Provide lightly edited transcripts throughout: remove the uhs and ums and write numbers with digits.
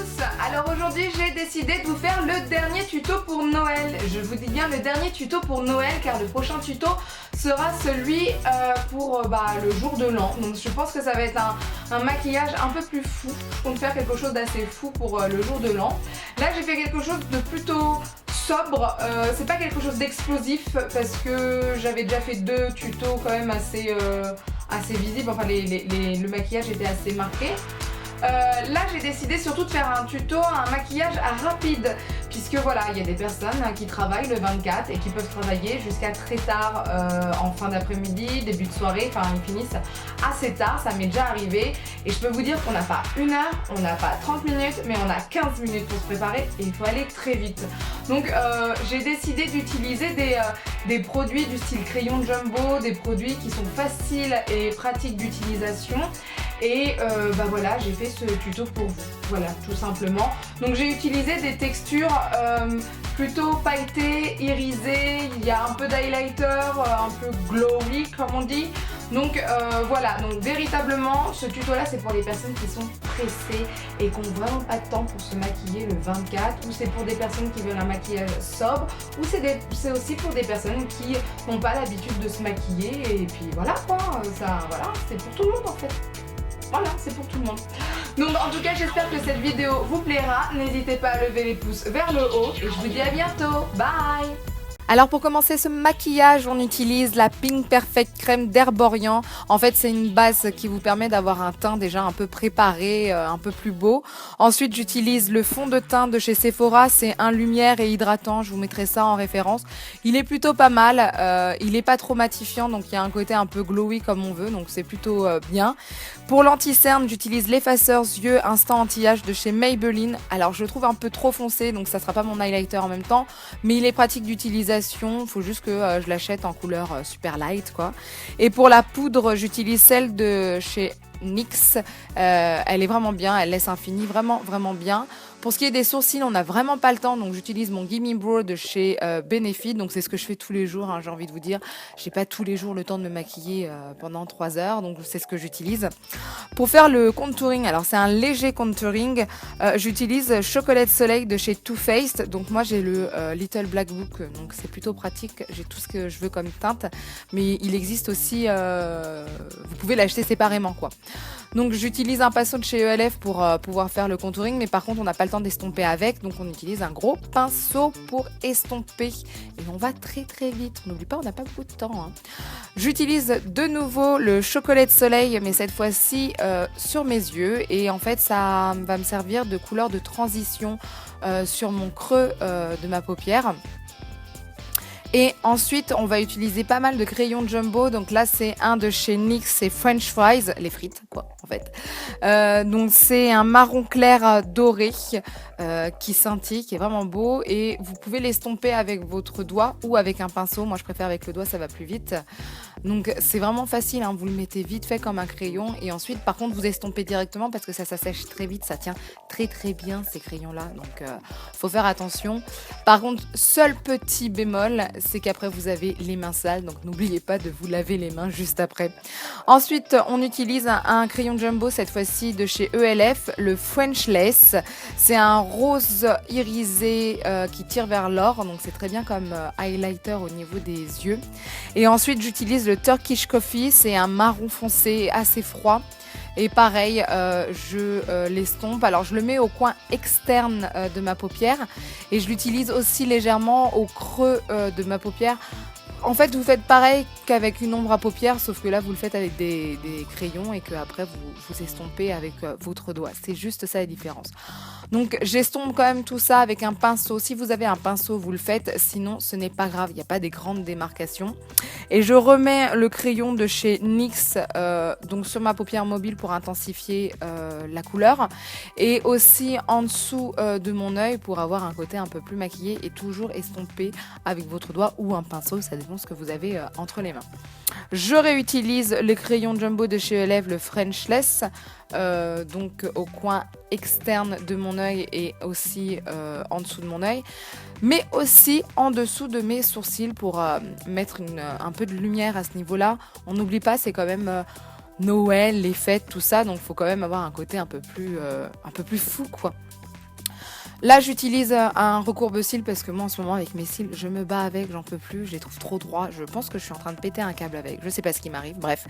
tous. Alors aujourd'hui j'ai décidé de vous faire le dernier tuto pour Noël. Je vous dis bien le dernier tuto pour Noël car le prochain tuto sera celui pour le jour de l'an. Donc je pense que ça va être un maquillage un peu plus fou. Je compte faire quelque chose d'assez fou pour le jour de l'an. Là j'ai fait quelque chose de plutôt sobre, c'est pas quelque chose d'explosif parce que j'avais déjà fait deux tutos quand même assez visibles, enfin le maquillage était assez marqué. Là j'ai décidé surtout de faire un tuto, un maquillage rapide puisque voilà il y a des personnes qui travaillent le 24 et qui peuvent travailler jusqu'à très tard en fin d'après-midi, début de soirée, enfin ils finissent assez tard, ça m'est déjà arrivé et je peux vous dire qu'on n'a pas 1 heure, on n'a pas 30 minutes mais on a 15 minutes pour se préparer et il faut aller très vite. Donc j'ai décidé d'utiliser des produits du style crayon jumbo, des produits qui sont faciles et pratiques d'utilisation. Et voilà, j'ai fait ce tuto pour vous, voilà, tout simplement. Donc j'ai utilisé des textures plutôt pailletées, irisées, il y a un peu d'highlighter, un peu glowy comme on dit. Donc voilà, donc véritablement ce tuto là c'est pour les personnes qui sont pressées et qui n'ont vraiment pas de temps pour se maquiller le 24, ou c'est pour des personnes qui veulent un maquillage sobre, ou c'est aussi pour des personnes qui n'ont pas l'habitude de se maquiller et puis voilà quoi, voilà, c'est pour tout le monde en fait. Voilà, c'est pour tout le monde. Donc en tout cas j'espère que cette vidéo vous plaira. N'hésitez pas à lever les pouces vers le haut et je vous dis à bientôt. Bye. Alors pour commencer ce maquillage, on utilise la Pink Perfect Crème d'Herborian. En fait c'est une base qui vous permet d'avoir un teint déjà un peu préparé, un peu plus beau. Ensuite j'utilise le fond de teint de chez Sephora, c'est un lumière et hydratant, je vous mettrai ça en référence. Il est plutôt pas mal, il est pas trop matifiant donc il y a un côté un peu glowy comme on veut, donc c'est plutôt bien. Pour l'anti-cerne, j'utilise l'effaceur yeux instant anti-âge de chez Maybelline. Alors je le trouve un peu trop foncé donc ça sera pas mon highlighter en même temps, mais il est pratique d'utilisation. Il faut juste que je l'achète en couleur super light quoi. Et pour la poudre, j'utilise celle de chez NYX. Elle est vraiment bien, elle laisse un fini vraiment bien. Pour ce qui est des sourcils, on n'a vraiment pas le temps, donc j'utilise mon Gimme Brow de chez Benefit. Donc c'est ce que je fais tous les jours, hein, j'ai envie de vous dire. J'ai pas tous les jours le temps de me maquiller pendant 3 heures, donc c'est ce que j'utilise. Pour faire le contouring, alors c'est un léger contouring, j'utilise Chocolat Soleil de chez Too Faced. Donc moi j'ai le Little Black Book, donc c'est plutôt pratique. J'ai tout ce que je veux comme teinte, mais il existe aussi, vous pouvez l'acheter séparément quoi. Donc j'utilise un pinceau de chez ELF pour pouvoir faire le contouring, mais par contre on n'a pas le temps d'estomper avec, donc on utilise un gros pinceau pour estomper. Et on va très vite, n'oublie pas on n'a pas beaucoup de temps. Hein. J'utilise de nouveau le Chocolat Soleil, mais cette fois-ci sur mes yeux, et en fait ça va me servir de couleur de transition sur mon creux de ma paupière. Et ensuite, on va utiliser pas mal de crayons jumbo. Donc là, c'est un de chez NYX, c'est French Fries, les frites, quoi, en fait. Donc c'est un marron clair doré qui scintille, qui est vraiment beau. Et vous pouvez l'estomper avec votre doigt ou avec un pinceau. Moi, je préfère avec le doigt, ça va plus vite. Donc c'est vraiment facile, hein. Vous le mettez vite fait comme un crayon. Et ensuite, par contre, vous estompez directement parce que ça sèche très vite. Ça tient très bien, ces crayons-là. Donc, faut faire attention. Par contre, seul petit bémol, c'est qu'après vous avez les mains sales, donc n'oubliez pas de vous laver les mains juste après. Ensuite, on utilise un crayon jumbo, cette fois-ci de chez ELF, le French Lace. C'est un rose irisé qui tire vers l'or, donc c'est très bien comme highlighter au niveau des yeux. Et ensuite, j'utilise le Turkish Coffee, c'est un marron foncé assez froid. Et pareil, je l'estompe. Alors je le mets au coin externe de ma paupière et je l'utilise aussi légèrement au creux de ma paupière. En fait, vous faites pareil qu'avec une ombre à paupières, sauf que là, vous le faites avec des crayons et qu'après, vous estompez avec votre doigt. C'est juste ça la différence. Donc, j'estompe quand même tout ça avec un pinceau. Si vous avez un pinceau, vous le faites. Sinon, ce n'est pas grave. Il n'y a pas des grandes démarcations. Et je remets le crayon de chez NYX donc sur ma paupière mobile pour intensifier la couleur. Et aussi en dessous de mon œil pour avoir un côté un peu plus maquillé et toujours estomper avec votre doigt ou un pinceau. Ça dépend ce que vous avez entre les mains. Je réutilise le crayon jumbo de chez ELF, le French Lace, donc au coin externe de mon œil et aussi en dessous de mon œil, mais aussi en dessous de mes sourcils pour mettre un peu de lumière à ce niveau-là. On n'oublie pas, c'est quand même Noël, les fêtes, tout ça, donc il faut quand même avoir un côté un peu plus fou, quoi. Là, j'utilise un recourbe-cils parce que moi, en ce moment, avec mes cils, je me bats avec, j'en peux plus, je les trouve trop droits. Je pense que je suis en train de péter un câble avec, je sais pas ce qui m'arrive, bref.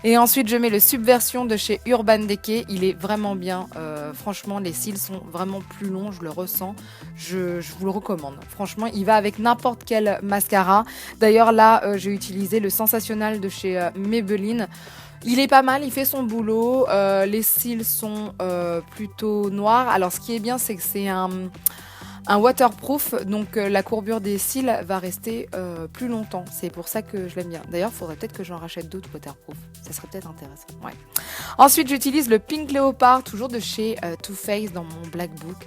Et ensuite, je mets le Subversion de chez Urban Decay. Il est vraiment bien. Franchement, les cils sont vraiment plus longs, je le ressens. Je vous le recommande. Franchement, il va avec n'importe quel mascara. D'ailleurs, là, j'ai utilisé le Sensationnel de chez Maybelline. Il est pas mal, il fait son boulot, les cils sont plutôt noirs. Alors ce qui est bien, c'est que c'est un waterproof, donc la courbure des cils va rester plus longtemps. C'est pour ça que je l'aime bien. D'ailleurs, il faudrait peut-être que j'en rachète d'autres waterproof. Ça serait peut-être intéressant. Ouais. Ensuite, j'utilise le Pink Léopard, toujours de chez Too Faced dans mon Black Book.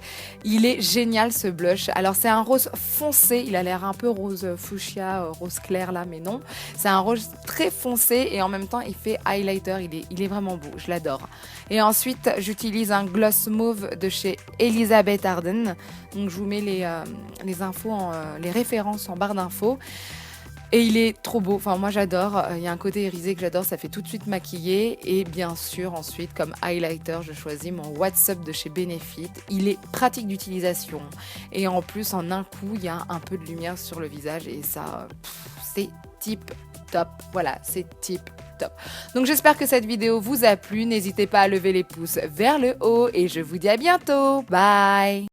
Il est génial ce blush. Alors, c'est un rose foncé. Il a l'air un peu rose fuchsia, rose clair là, mais non. C'est un rose très foncé et en même temps, il fait highlighter. Il est vraiment beau. Je l'adore. Et ensuite, j'utilise un gloss mauve de chez Elizabeth Arden. Donc, je vous mets les infos, les références en barre d'infos. Et il est trop beau, enfin moi j'adore, il y a un côté irisé que j'adore, ça fait tout de suite maquiller. Et bien sûr ensuite comme highlighter je choisis mon What's Up de chez Benefit. Il est pratique d'utilisation et en plus en un coup il y a un peu de lumière sur le visage et ça c'est tip top, voilà c'est tip top. Donc j'espère que cette vidéo vous a plu, n'hésitez pas à lever les pouces vers le haut et je vous dis à bientôt, bye.